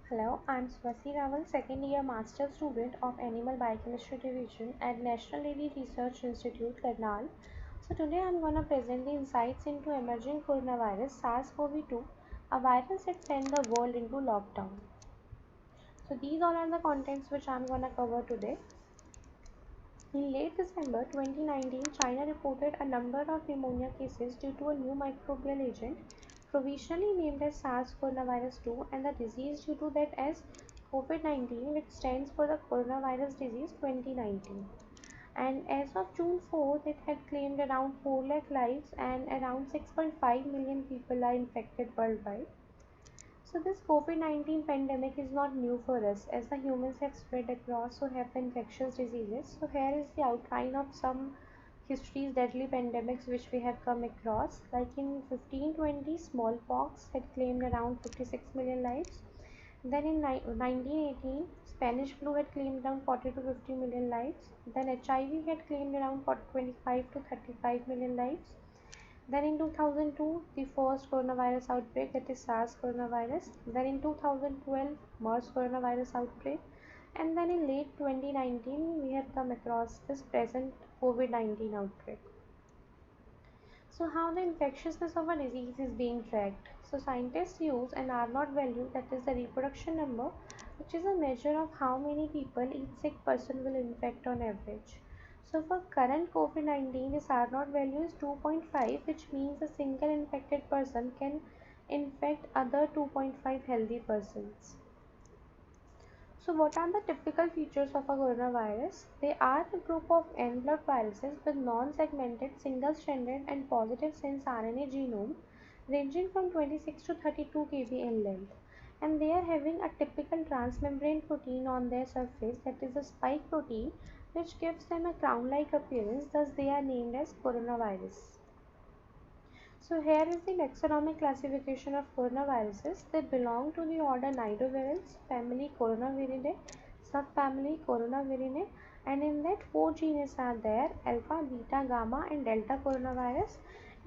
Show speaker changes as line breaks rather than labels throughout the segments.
Hello, I'm Swasi Raval, second year master student of Animal Biochemistry Division at National Dairy Research Institute, Karnal. So today I'm going to present the insights into emerging coronavirus SARS-CoV-2, a virus that sent the world into lockdown. So these all are the contents which I'm going to cover today. In late December 2019, China reported a number of pneumonia cases due to a new microbial agent provisionally named as SARS coronavirus 2 and the disease due to that as COVID-19, which stands for the coronavirus disease 2019. And as of June 4th, it had claimed around 4 lakh lives and around 6.5 million people are infected worldwide. So this COVID-19 pandemic is not new for us. As the humans have spread across, so have the infectious diseases. So here is the outline of some history's deadly pandemics which we have come across. Like in 1520, smallpox had claimed around 56 million lives. Then in 1918, Spanish flu had claimed around 40 to 50 million lives. Then HIV had claimed around 25 to 35 million lives. Then in 2002, the first coronavirus outbreak, that is SARS coronavirus. Then in 2012, MERS coronavirus outbreak. And then in late 2019, we have come across this present COVID-19 outbreak. So how the infectiousness of a disease is being tracked. So scientists use an R0 value, that is the reproduction number, which is a measure of how many people each sick person will infect on average. So for current COVID-19, this R0 value is 2.5, which means a single infected person can infect other 2.5 healthy persons. So what are the typical features of a coronavirus? They are a group of enveloped viruses with non-segmented, single-stranded and positive sense RNA genome ranging from 26 to 32 kb in length. And they are having a typical transmembrane protein on their surface, that is a spike protein, which gives them a crown-like appearance, thus they are named as coronavirus. So here is the taxonomic classification of coronaviruses. They belong to the order Nidovirales, family Coronaviridae, subfamily Coronaviridae, and in that four genus are there: alpha, beta, gamma and delta coronavirus.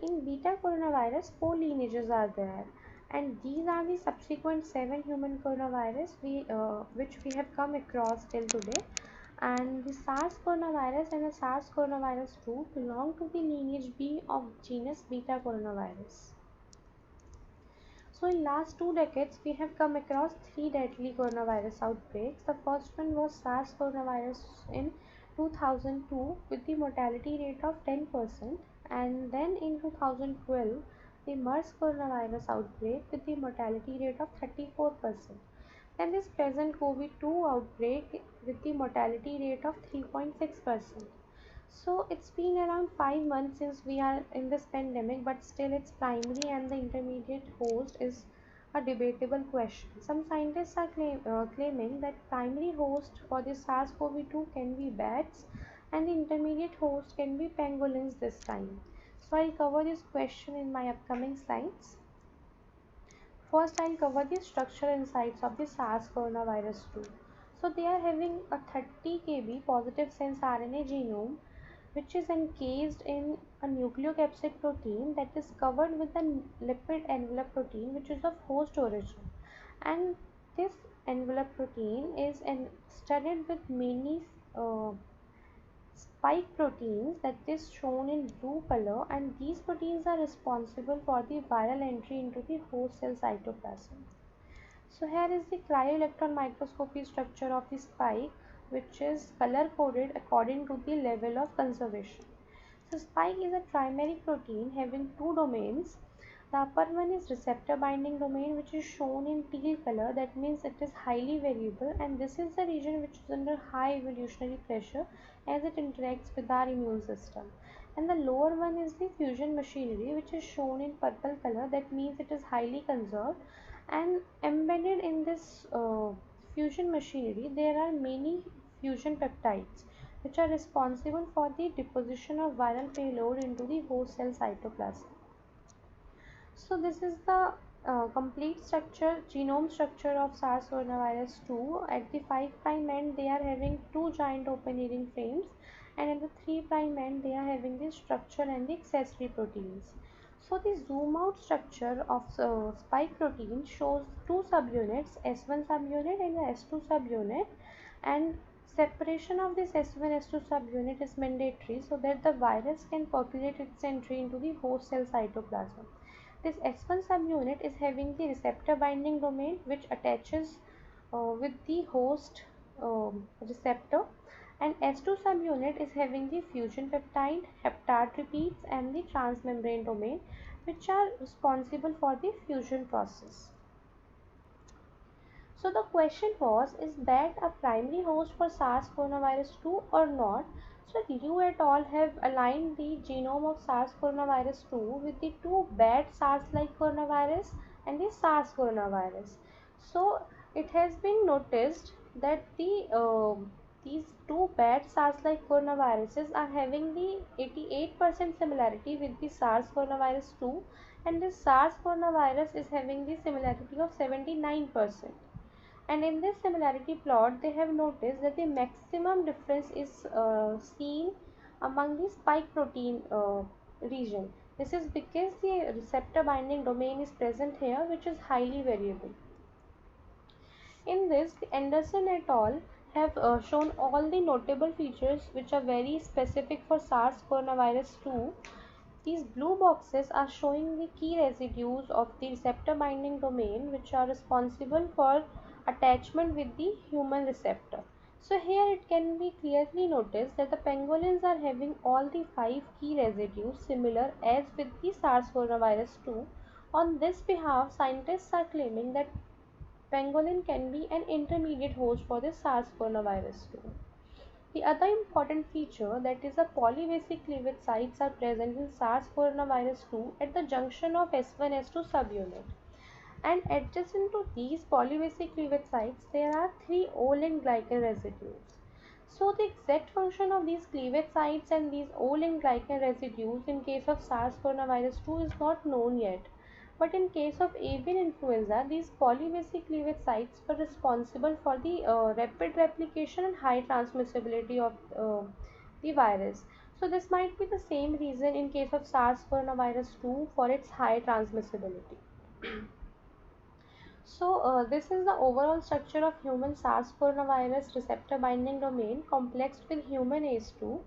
In beta coronavirus, four lineages are there, and these are the subsequent seven human coronavirus which we have come across till today. And the SARS coronavirus and the SARS coronavirus 2 belong to the lineage B of genus Beta coronavirus. So in last 2 decades, we have come across three deadly coronavirus outbreaks. The first one was SARS coronavirus in 2002 with the mortality rate of 10%, and then in 2012 the MERS coronavirus outbreak with the mortality rate of 34%. Then this present COVID-2 outbreak with the mortality rate of 3.6%. So it's been around 5 months since we are in this pandemic, but still its primary and the intermediate host is a debatable question. Some scientists are claiming that primary host for the SARS-CoV-2 can be bats and the intermediate host can be pangolins this time. So I'll cover this question in my upcoming slides. First, I'll cover the structural insights of the SARS coronavirus 2. So, they are having a 30 kb positive sense RNA genome which is encased in a nucleocapsid protein that is covered with a lipid envelope protein which is of host origin. And this envelope protein is studded with many spike proteins that is shown in blue color, and these proteins are responsible for the viral entry into the host cell cytoplasm. So here is the cryo-electron microscopy structure of the spike, which is color coded according to the level of conservation. So spike is a trimeric protein having two domains. The upper one is receptor binding domain, which is shown in teal color. That means it is highly variable, and this is the region which is under high evolutionary pressure as it interacts with our immune system. And the lower one is the fusion machinery, which is shown in purple color. That means it is highly conserved, and embedded in this fusion machinery there are many fusion peptides which are responsible for the deposition of viral payload into the host cell cytoplasm. So this is the complete structure, genome structure of SARS coronavirus 2. At the 5' end they are having two giant open hearing frames, and at the 3' end they are having the structure and the accessory proteins. So the zoom out structure of spike protein shows two subunits, S1 subunit and the S2 subunit, and separation of this S1 S2 subunit is mandatory so that the virus can populate its entry into the host cell cytoplasm. This S1 subunit is having the receptor binding domain which attaches with the host receptor, and S2 subunit is having the fusion peptide, heptad repeats, and the transmembrane domain, which are responsible for the fusion process. So the question was, is bat a primary host for SARS coronavirus 2 or not? So Liu et al. Have aligned the genome of SARS coronavirus 2 with the two bat SARS-like coronavirus and the SARS coronavirus. So it has been noticed that these two bat SARS-like coronaviruses are having the 88% similarity with the SARS coronavirus 2, and the SARS coronavirus is having the similarity of 79%. And in this similarity plot, they have noticed that the maximum difference is seen among the spike protein region. This is because the receptor binding domain is present here, which is highly variable. In this, Anderson et al. Have shown all the notable features which are very specific for SARS coronavirus 2. These blue boxes are showing the key residues of the receptor binding domain which are responsible for attachment with the human receptor. So here it can be clearly noticed that the pangolins are having all the 5 key residues similar as with the SARS coronavirus 2. On this behalf, scientists are claiming that pangolin can be an intermediate host for the SARS coronavirus 2. The other important feature, that is, the polyvasic cleavage sites are present in SARS coronavirus 2 at the junction of S1 S2 subunit. And adjacent to these polyvasic cleavage sites, there are 3 O-linked glycan residues. So the exact function of these cleavage sites and these O-linked glycan residues in case of SARS coronavirus 2 is not known yet. But in case of avian influenza, these polyvasic cleavage sites were responsible for the rapid replication and high transmissibility of the virus. So this might be the same reason in case of SARS coronavirus 2 for its high transmissibility. So this is the overall structure of human SARS coronavirus receptor binding domain complexed with human ACE2,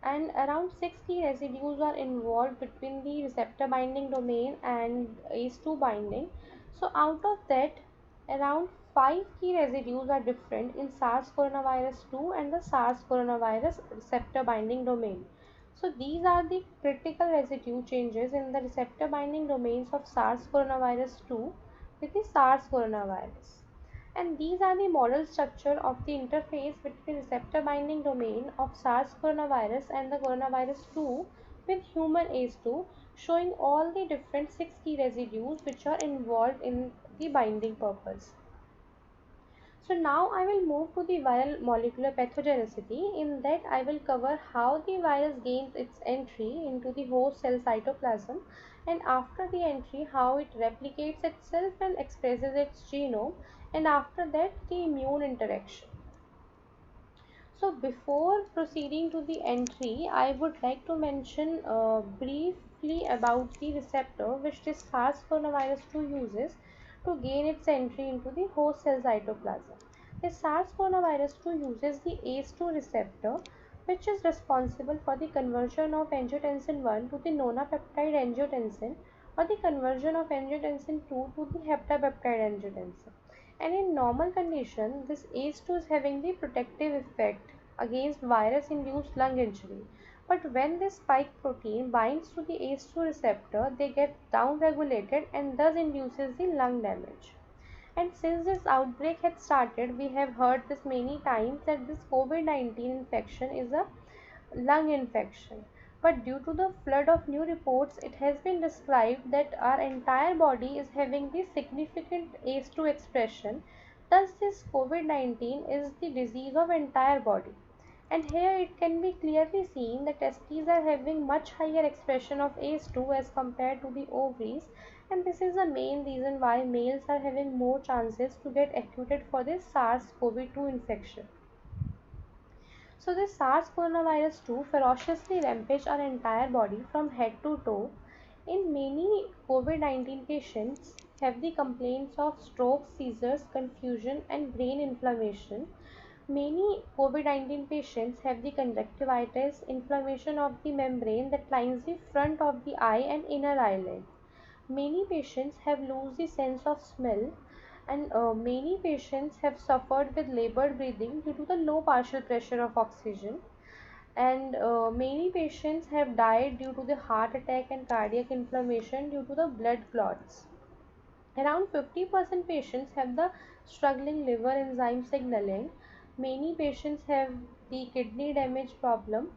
and around 6 key residues are involved between the receptor binding domain and ACE2 binding. So out of that, around 5 key residues are different in SARS coronavirus 2 and the SARS coronavirus receptor binding domain. So these are the critical residue changes in the receptor binding domains of SARS coronavirus 2 with the SARS coronavirus. And these are the model structure of the interface between receptor binding domain of SARS coronavirus and the coronavirus 2 with human ACE2, showing all the different 6 key residues which are involved in the binding purpose. So now I will move to the viral molecular pathogenicity. In that I will cover how the virus gains its entry into the host cell cytoplasm, and after the entry how it replicates itself and expresses its genome, and after that the immune interaction. So before proceeding to the entry, I would like to mention briefly about the receptor which this SARS coronavirus 2 uses to gain its entry into the host cell cytoplasm. The SARS coronavirus 2 uses the ACE2 receptor, which is responsible for the conversion of angiotensin 1 to the nonapeptide angiotensin, or the conversion of angiotensin 2 to the heptapeptide angiotensin. And in normal condition, this ACE2 is having the protective effect against virus-induced lung injury. But when this spike protein binds to the ACE2 receptor, they get downregulated and thus induces the lung damage. And since this outbreak had started, we have heard this many times that this COVID-19 infection is a lung infection. But due to the flood of new reports, it has been described that our entire body is having the significant ACE2 expression. Thus, this COVID-19 is the disease of entire body. And here it can be clearly seen that testes are having much higher expression of ACE2 as compared to the ovaries, and this is the main reason why males are having more chances to get acute for this SARS-CoV-2 infection. So this SARS coronavirus 2 ferociously rampaged our entire body from head to toe. In many COVID-19 patients have the complaints of stroke, seizures, confusion and brain inflammation. Many COVID-19 patients have the conjunctivitis, inflammation of the membrane that lines the front of the eye and inner eyelid. Many patients have lost the sense of smell, and many patients have suffered with labored breathing due to the low partial pressure of oxygen, and many patients have died due to the heart attack and cardiac inflammation due to the blood clots. Around 50% patients have the struggling liver enzyme signaling. Many patients have the kidney damage problem,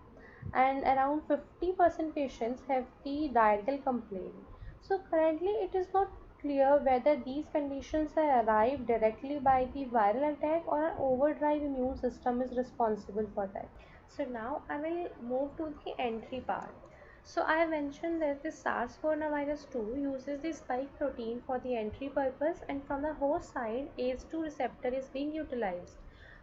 and around 50% patients have the diarrheal complaint. So currently it is not clear whether these conditions are arrived directly by the viral attack or an overdrive immune system is responsible for that. So now I will move to the entry part. So I mentioned that the SARS coronavirus 2 uses the spike protein for the entry purpose, and from the host side ACE2 receptor is being utilized.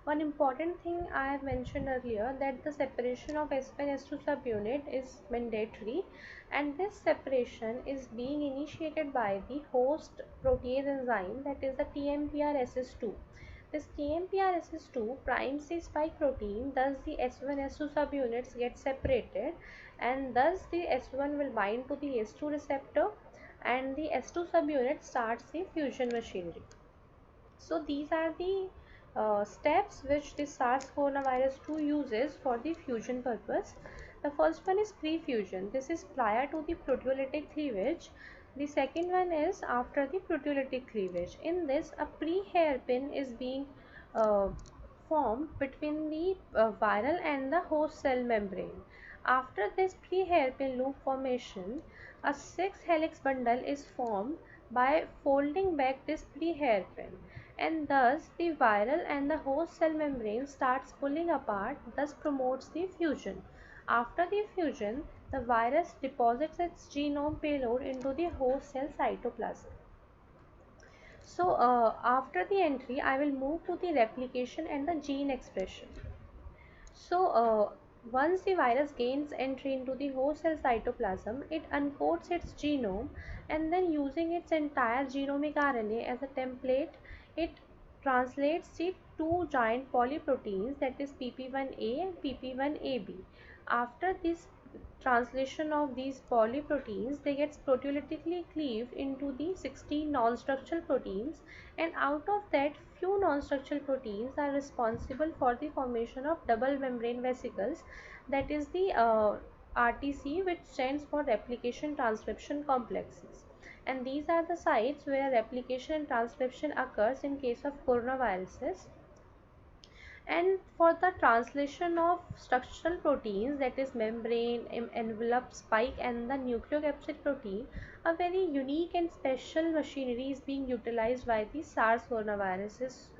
One important thing I have mentioned earlier, that the separation of S1 S2 subunit is mandatory, and this separation is being initiated by the host protease enzyme, that is the TMPRSS2. This TMPRSS2 primes the spike protein, thus the S1 S2 subunits get separated, and thus the S1 will bind to the S2 receptor and the S2 subunit starts the fusion machinery. So these are the steps which this SARS coronavirus 2 uses for the fusion purpose. The first one is pre-fusion. This is prior to the proteolytic cleavage. The second one is after the proteolytic cleavage. In this, a pre-hairpin is being uh, formed between the viral and the host cell membrane. After this pre-hairpin loop formation, a 6-helix bundle is formed by folding back this pre-hairpin, and thus the viral and the host cell membrane starts pulling apart, thus promotes the fusion. After the fusion, the virus deposits its genome payload into the host cell cytoplasm. So after the entry, I will move to the replication and the gene expression. So once the virus gains entry into the host cell cytoplasm, it uncoats its genome, and then using its entire genomic RNA as a template, it translates the two giant polyproteins, that is PP1A and PP1AB. After this translation of these polyproteins, they get proteolytically cleaved into the 16 non-structural proteins, and out of that, few non-structural proteins are responsible for the formation of double membrane vesicles, that is the RTC, which stands for replication transcription complexes. And these are the sites where replication and transcription occurs in case of coronaviruses. And for the translation of structural proteins, that is membrane, envelope, spike and the nucleocapsid protein, a very unique and special machinery is being utilized by the SARS coronaviruses.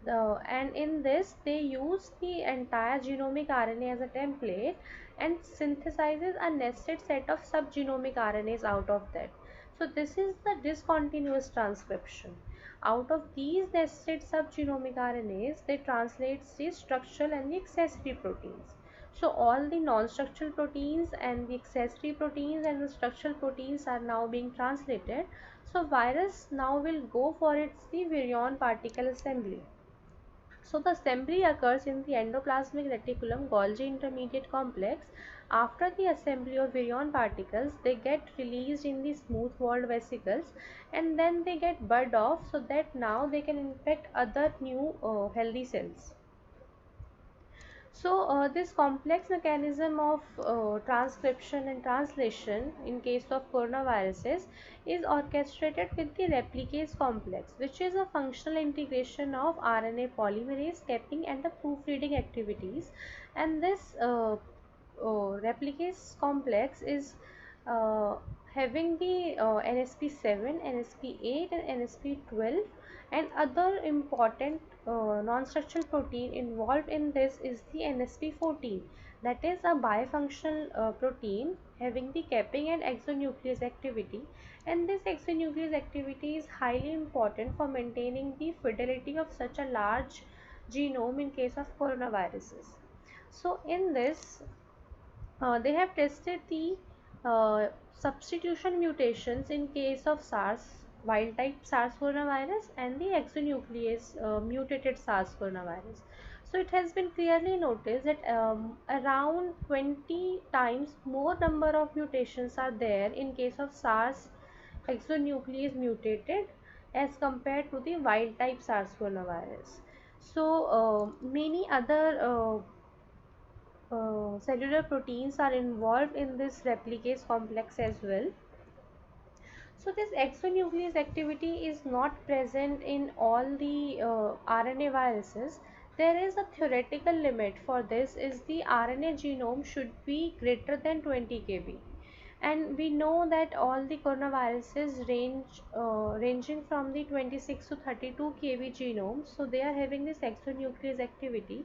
And in this, they use the entire genomic RNA as a template and synthesizes a nested set of subgenomic RNAs out of that. So this is the discontinuous transcription. Out of these nested subgenomic RNAs, they translate the structural and the accessory proteins. So all the non-structural proteins and the accessory proteins and the structural proteins are now being translated. So virus now will go for its the virion particle assembly. So the assembly occurs in the endoplasmic reticulum Golgi intermediate complex. After the assembly of virion particles, they get released in the smooth walled vesicles, and then they get bud off, so that now they can infect other new healthy cells. So this complex mechanism of transcription and translation in case of coronaviruses is orchestrated with the replicase complex, which is a functional integration of RNA polymerase, capping and the proofreading activities. And this replicase complex is uh, having the NSP7, NSP8 and NSP12, and other important non-structural protein involved in this is the NSP14, that is a bifunctional protein having the capping and exonuclease activity, and this exonuclease activity is highly important for maintaining the fidelity of such a large genome in case of coronaviruses. So in this, they have tested the substitution mutations in case of SARS, wild type SARS coronavirus, and the exonuclease mutated SARS coronavirus. So it has been clearly noticed that around 20 times more number of mutations are there in case of SARS exonuclease mutated as compared to the wild type SARS coronavirus. So many other cellular proteins are involved in this replicase complex as well. So this exonuclease activity is not present in all the RNA viruses. There is a theoretical limit for this, is the RNA genome should be greater than 20 kb, and we know that all the coronaviruses ranging from the 26 to 32 kb genome, so they are having this exonuclease activity,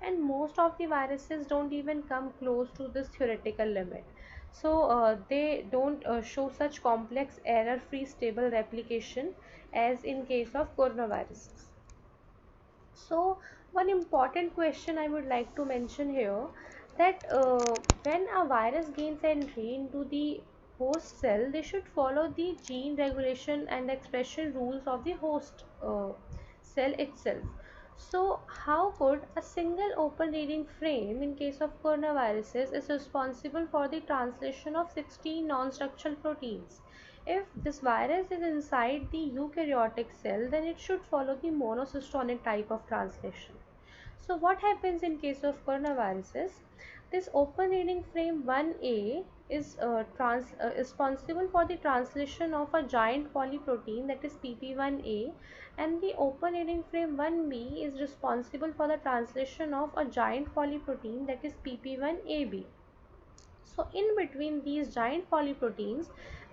and most of the viruses don't even come close to this theoretical limit. So they don't show such complex error free stable replication as in case of coronaviruses. So one important question I would like to mention here, that when a virus gains entry into the host cell, they should follow the gene regulation and expression rules of the host cell itself. So how could a single open reading frame in case of coronaviruses is responsible for the translation of 16 non-structural proteins? If this virus is inside the eukaryotic cell, then it should follow the monocystonic type of translation. So what happens in case of coronaviruses? This open reading frame 1A is responsible for the translation of a giant polyprotein, that is PP1A, and the open reading frame 1B is responsible for the translation of a giant polyprotein, that is PP1AB. So in between these giant polyproteins,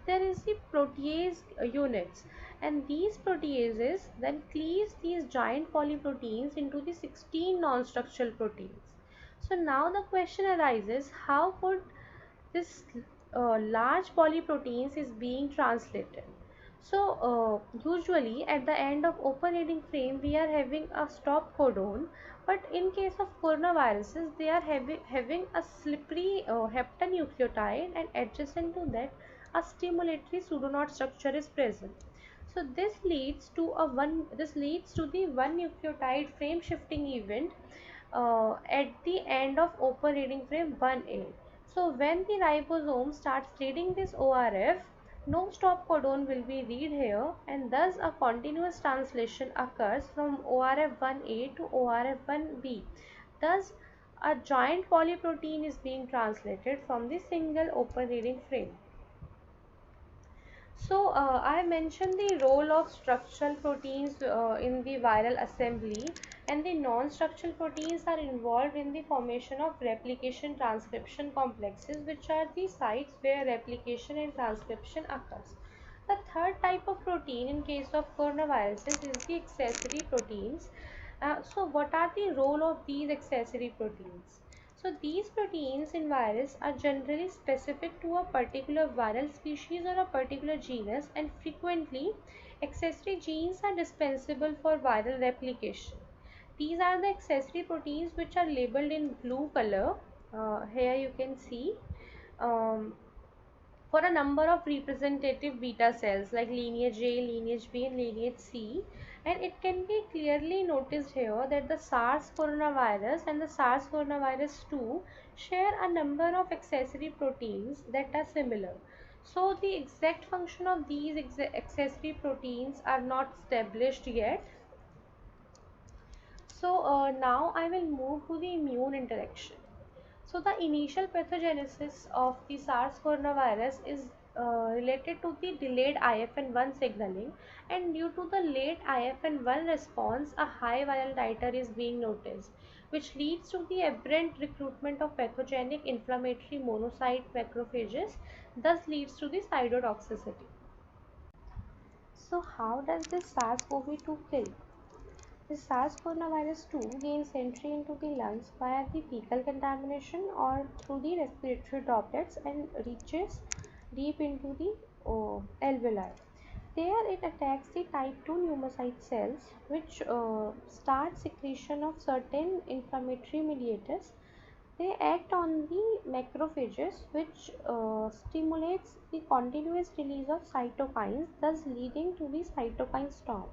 there is the protease units, and these proteases then cleaves these giant polyproteins into the 16 non-structural proteins. So now the question arises, how could this large polyproteins is being translated? So usually at the end of open reading frame we are having a stop codon, but in case of coronaviruses they are having a slippery heptanucleotide, and adjacent to that a stimulatory pseudoknot structure is present. So this leads to the one nucleotide frame shifting event at the end of open reading frame 1A. So when the ribosome starts reading this ORF, no stop codon will be read here, and thus a continuous translation occurs from ORF1A to ORF1B. Thus a giant polyprotein is being translated from the single open reading frame. So I mentioned the role of structural proteins in the viral assembly, and the non-structural proteins are involved in the formation of replication transcription complexes, which are the sites where replication and transcription occurs. The third type of protein in case of coronaviruses is the accessory proteins. So what are the role of these accessory proteins? So these proteins in virus are generally specific to a particular viral species or a particular genus, and frequently accessory genes are dispensable for viral replication. These are the accessory proteins which are labeled in blue color. Here you can see um, for a number of representative beta cells like lineage A, lineage B, and lineage C. And it can be clearly noticed here that the SARS coronavirus and the SARS coronavirus 2 share a number of accessory proteins that are similar. So the exact function of these accessory proteins are not established yet. So now I will move to the immune interaction. So the initial pathogenesis of the SARS coronavirus is related to the delayed IFN1 signaling, and due to the late IFN1 response, a high viral titer is being noticed, which leads to the aberrant recruitment of pathogenic inflammatory monocyte macrophages, thus leads to the cytotoxicity. So how does this SARS-CoV-2 kill? The SARS coronavirus 2 gains entry into the lungs via the fecal contamination or through the respiratory droplets and reaches deep into the alveoli. There it attacks the type 2 pneumocyte cells, which start secretion of certain inflammatory mediators. They act on the macrophages, which stimulates the continuous release of cytokines, thus leading to the cytokine storm.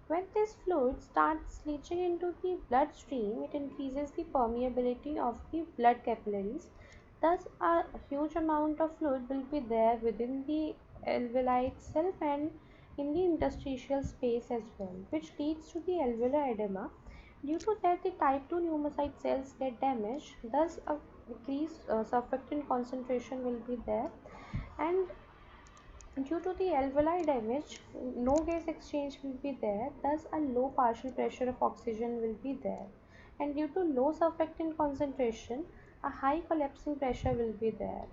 When this fluid starts leaching into the bloodstream, it increases the permeability of the blood capillaries. Thus, a huge amount of fluid will be there within the alveoli itself and in the interstitial space as well, which leads to the alveolar edema. Due to that, the type 2 pneumocyte cells get damaged, thus a decreased surfactant concentration will be there, and due to the alveoli damage, no gas exchange will be there, thus a low partial pressure of oxygen will be there. And due to low surfactant concentration, a high collapsing pressure will be there.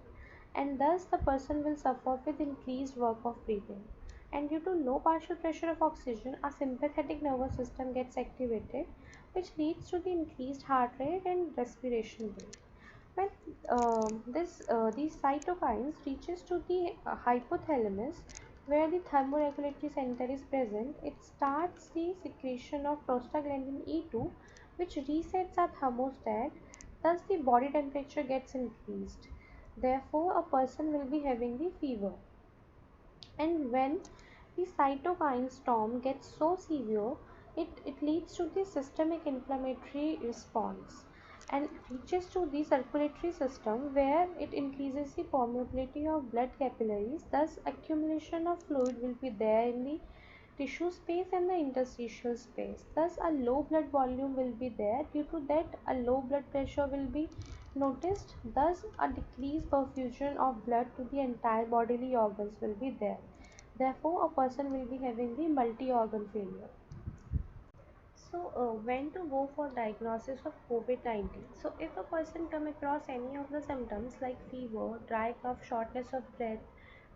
And thus the person will suffer with increased work of breathing. And due to low partial pressure of oxygen, a sympathetic nervous system gets activated, which leads to the increased heart rate and respiration rate. When these cytokines reaches to the hypothalamus, where the thermoregulatory center is present, it starts the secretion of prostaglandin E2, which resets our thermostat. Thus, the body temperature gets increased. Therefore, a person will be having the fever. And when the cytokine storm gets so severe, it leads to the systemic inflammatory response and reaches to the circulatory system, where it increases the permeability of blood capillaries. Thus, accumulation of fluid will be there in the tissue space and the interstitial space. Thus, a low blood volume will be there. Due to that, a low blood pressure will be noticed. Thus, a decreased perfusion of blood to the entire bodily organs will be there. Therefore, a person will be having the multi-organ failure. So, when to go for diagnosis of COVID-19? So, if a person come across any of the symptoms like fever, dry cough, shortness of breath,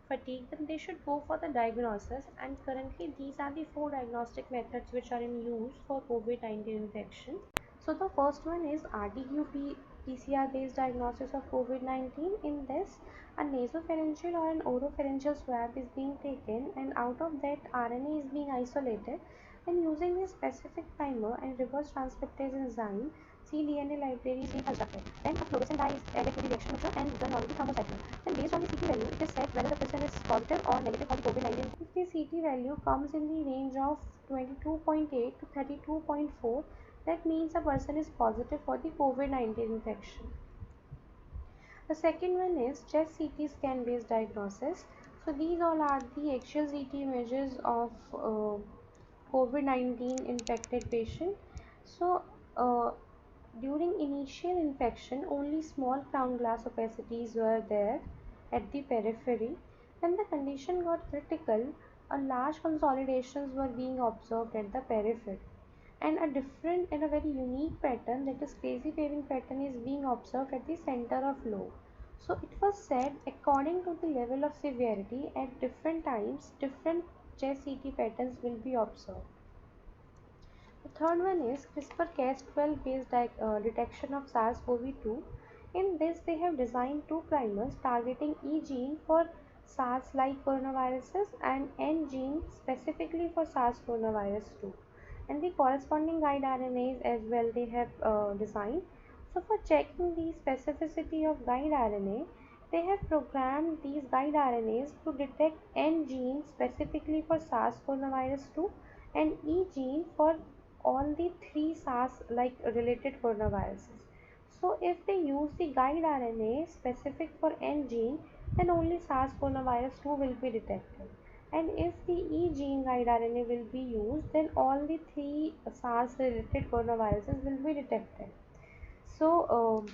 fatigue, then they should go for the diagnosis. And currently, these are the four diagnostic methods which are in use for COVID-19 infection. So, the first one is RT-PCR based diagnosis of COVID-19. In this, a nasopharyngeal or an oropharyngeal swab is being taken, and out of that, RNA is being isolated. Then, using a specific primer and reverse transcriptase enzyme, cDNA library is being constructed. Then, a fluorescent dye is added to the reaction meter and done on the thermocycline. Then, based on the CT value, it is said whether the person is positive or negative for the COVID-19. If the CT value comes in the range of 22.8 to 32.4, that means a person is positive for the COVID-19 infection. The second one is chest CT scan based diagnosis. So these all are the axial CT images of COVID-19 infected patient. So during initial infection, only small crown glass opacities were there at the periphery. When the condition got critical, a large consolidations were being observed at the periphery, and a different and a very unique pattern, that is crazy paving pattern, is being observed at the center of lobe. So it was said according to the level of severity at different times different chest CT patterns will be observed. The third one is CRISPR-Cas12 based detection of SARS-CoV-2. In this, they have designed two primers targeting E gene for SARS-like coronaviruses and N gene specifically for SARS coronavirus 2. And the corresponding guide RNAs as well they have designed. So for checking the specificity of guide RNA, they have programmed these guide RNAs to detect N gene specifically for SARS coronavirus 2 and E gene for all the three SARS like related coronaviruses. So if they use the guide RNA specific for N gene, then only SARS coronavirus 2 will be detected. And if the E gene guide RNA will be used, then all the three SARS related coronaviruses will be detected. So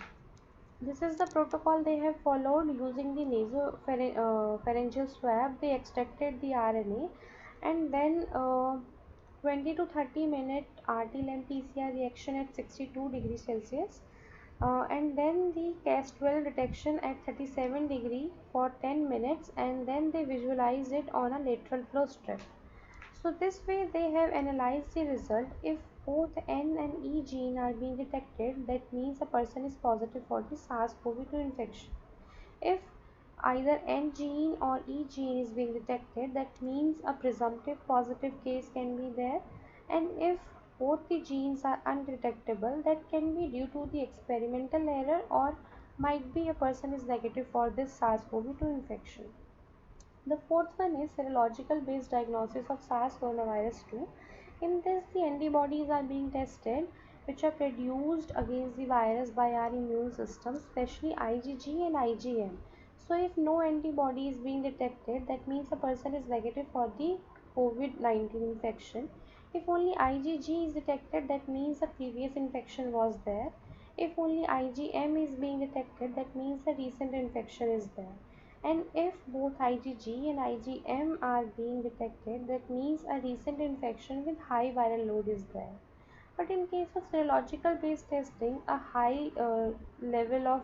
this is the protocol they have followed. Using the nasopharyngeal swab, they extracted the RNA, and then 20 to 30 minute RT-LAMP PCR reaction at 62 degrees Celsius, and then the Cas12 detection at 37 degree for 10 minutes, and then they visualized it on a lateral flow strip. So this way they have analyzed the result. If both N and E gene are being detected, that means a person is positive for the SARS-CoV-2 infection. If either N gene or E gene is being detected, that means a presumptive positive case can be there. And if both the genes are undetectable, that can be due to the experimental error or might be a person is negative for this SARS-CoV-2 infection. The fourth one is serological based diagnosis of SARS coronavirus 2. In this, the antibodies are being tested which are produced against the virus by our immune system, especially IgG and IgM. So, if no antibody is being detected, that means a person is negative for the COVID-19 infection. If only IgG is detected, that means a previous infection was there. If only IgM is being detected, that means a recent infection is there. And if both IgG and IgM are being detected, that means a recent infection with high viral load is there. But in case of serological based testing, a high level of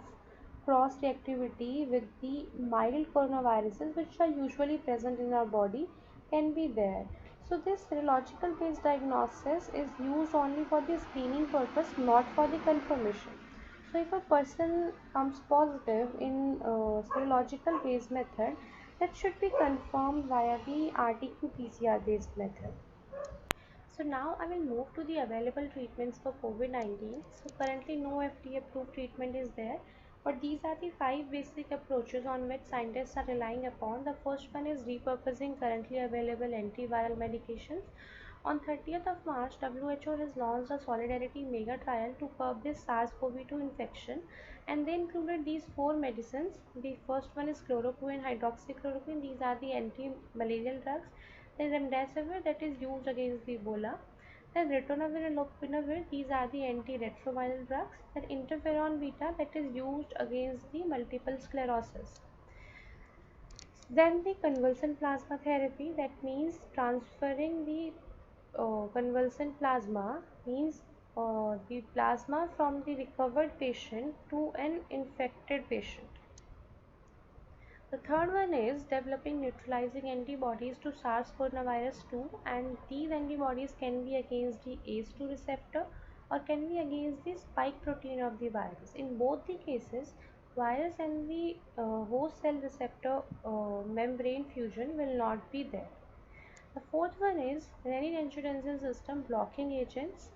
cross reactivity with the mild coronaviruses, which are usually present in our body, can be there. So, this serological based diagnosis is used only for the screening purpose, not for the confirmation. So, if a person comes positive in serological based method, that should be confirmed via the RT-PCR based method. So now I will move to the available treatments for COVID-19. So currently no FDA approved treatment is there, but these are the 5 basic approaches on which scientists are relying upon. The first one is repurposing currently available antiviral medications. On 30th of March, WHO has launched a Solidarity Mega Trial to curb this SARS-CoV-2 infection, and they included these 4 medicines. The first one is chloroquine, hydroxychloroquine. These are the anti-malarial drugs. Then remdesivir, that is used against the Ebola. Then ritonavir and lopinavir, these are the antiretroviral drugs. Then interferon beta, that is used against the multiple sclerosis. Then the convalescent plasma therapy, that means transferring the convalescent plasma, means the plasma from the recovered patient to an infected patient. The third one is developing neutralizing antibodies to SARS coronavirus 2, and these antibodies can be against the ACE2 receptor or can be against the spike protein of the virus. In both the cases, virus and the host cell receptor membrane fusion will not be there. The fourth one is renin-angiotensin system blocking agents.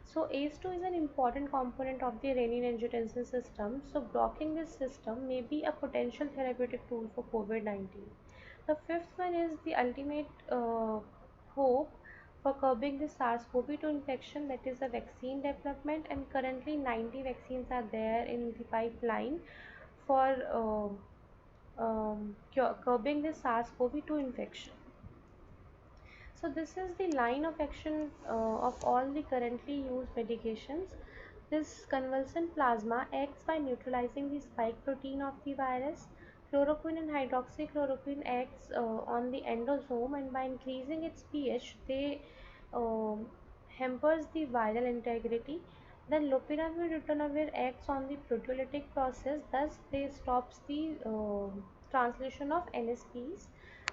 So ACE2 is an important component of the renin-angiotensin system. So blocking this system may be a potential therapeutic tool for COVID-19. The fifth one is the ultimate hope for curbing the SARS-CoV-2 infection, that is a vaccine development, and currently 90 vaccines are there in the pipeline for curbing the SARS-CoV-2 infection. So this is the line of action of all the currently used medications. This convalescent plasma acts by neutralizing the spike protein of the virus. Chloroquine and hydroxychloroquine acts on the endosome, and by increasing its pH, they um, hampers the viral integrity. Then lopinavir ritonavir acts on the proteolytic process, thus they stops the translation of NSPs.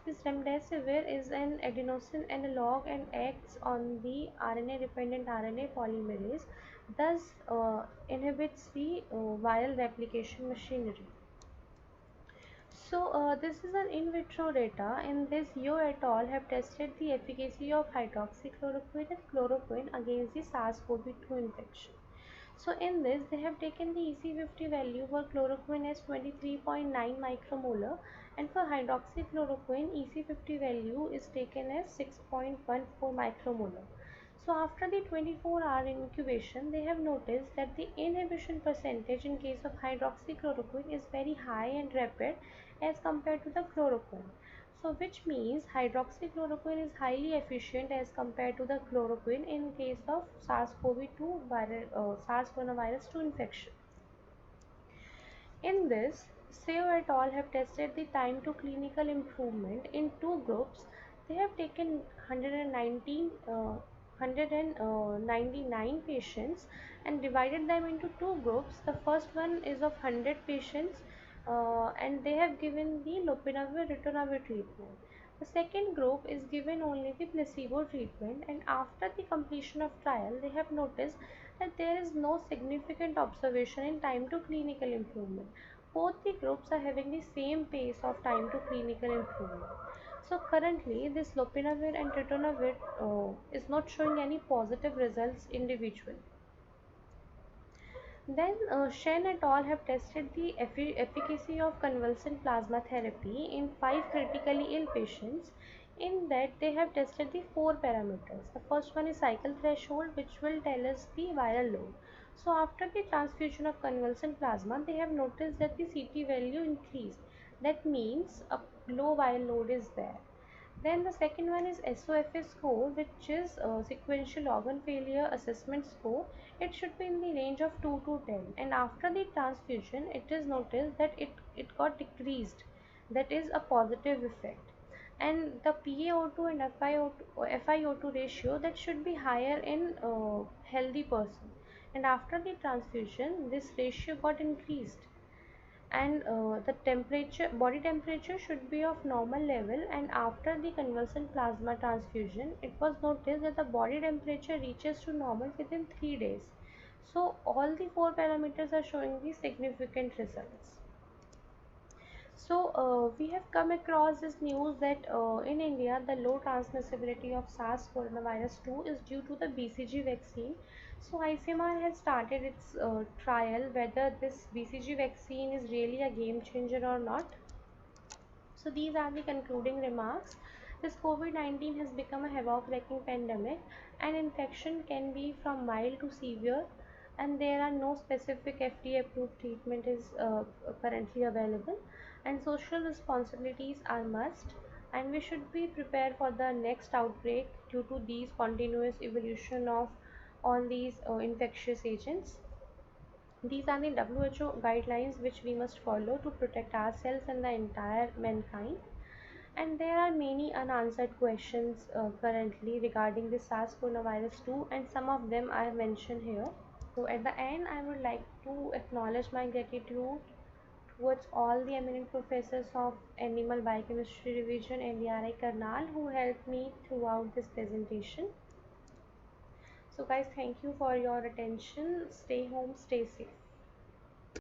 This remdesivir is an adenosine analog and acts on the RNA-dependent RNA polymerase, thus inhibits the viral replication machinery. So this is an in vitro data. In this, Yeo et al. Have tested the efficacy of hydroxychloroquine and chloroquine against the SARS-CoV-2 infection. So in this, they have taken the EC50 value for chloroquine as 23.9 micromolar, and for hydroxychloroquine, EC50 value is taken as 6.14 micromolar. So after the 24-hour incubation, they have noticed that the inhibition percentage in case of hydroxychloroquine is very high and rapid as compared to the chloroquine. So which means hydroxychloroquine is highly efficient as compared to the chloroquine in case of SARS-CoV-2 SARS coronavirus 2 infection. In this, Seo et al. Have tested the time to clinical improvement in 2 groups. They have taken 199 patients and divided them into 2 groups. The first one is of 100 patients, and they have given the lopinavir ritonavir treatment. The second group is given only the placebo treatment, and after the completion of trial, they have noticed that there is no significant observation in time to clinical improvement. Both the groups are having the same pace of time to clinical improvement. So currently, this lopinavir and ritonavir is not showing any positive results individually. Then Shen et al. Have tested the efficacy of convalescent plasma therapy in 5 critically ill patients. In that, they have tested the 4 parameters. The first one is cycle threshold, which will tell us the viral load. So after the transfusion of convalescent plasma, they have noticed that the CT value increased. That means a low viral load is there. Then the second one is SOFA score, which is sequential organ failure assessment score. It should be in the range of 2 to 10. And after the transfusion, it is noticed that it got decreased. That is a positive effect. And the PaO2 and FiO2 ratio, that should be higher in healthy person. And after the transfusion, this ratio got increased. And the body temperature should be of normal level, and after the convalescent plasma transfusion, it was noticed that the body temperature reaches to normal within 3 days. So all the 4 parameters are showing the significant results. So we have come across this news that in India, the low transmissibility of SARS coronavirus 2 is due to the BCG vaccine. So ICMR has started its trial whether this BCG vaccine is really a game changer or not. So these are the concluding remarks. This COVID-19 has become a havoc-wreaking pandemic, and infection can be from mild to severe, and there are no specific FDA-approved treatment is currently available, and social responsibilities are must, and we should be prepared for the next outbreak due to these continuous evolution of all these infectious agents. These are the WHO guidelines which we must follow to protect ourselves and the entire mankind. And there are many unanswered questions currently regarding the SARS coronavirus 2, and some of them I have mentioned here. So at the end, I would like to acknowledge my gratitude towards all the eminent professors of Animal Biochemistry Division and ARI Karnal who helped me throughout this presentation. So guys, thank you for your attention. Stay home, stay safe.